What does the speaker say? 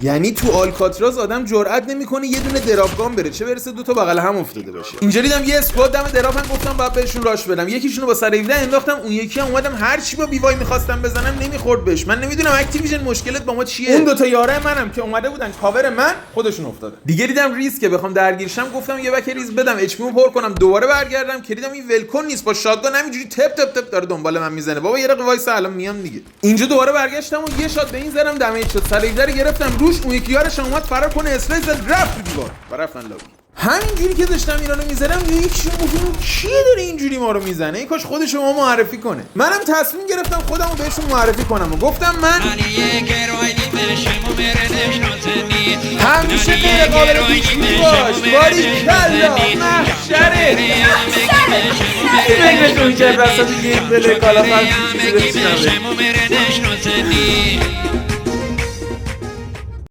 یعنی تو آلکاتراز آدم جرئت نمیکنه یه دونه دراپگان بره، چه برسه دو تا بغل هم افتاده باشه. اینجا دیدم یه اسکواد دم دراپن، گفتم باید بهشون راش بدم. یکیشونو با سر 17 انداختم، اون یکی هم اومدم هر چی با بیوای می‌خواستم بزنم نمیخورد بهش. من نمیدونم اکتیویژن مشکلت با ما چیه. اون دو تا یاره منم که اومده بودن کاور من خودشون افتادن. دیگه دیدم ریسک که بخوام درگیرشم، گفتم یه بک ریز بدم اچ پیمو پر کنم دوباره برگردم که دیدم این ولکن نیست، با شاتگان همینجوری تپ تپ تپ داره دنبال من میزنه. بابا یه دقیقه وایس الان میام دیگه. اینجا دوباره برگشتم و یه شات به این زدم دمیج شد. سر 17 گرفتم روش، اون یکی یارش اومد فرار کنه اسپری زد رفت تو دیوار و رفتن لابی. همینجوری که داشتم اینا رو میزدم یکیشون گفت کیه داره اینجوری ما رو میزنه، این کاش خودش رو ما معرفی کنه. منم تصمیم گرفتم خودم رو بهشون معرفی کنم و گفتم من همیشه غیر قابل پیش‌بینی باش. باریکلا محشره فکرتون که وسط گیم بله کالا فرد چیزی بسید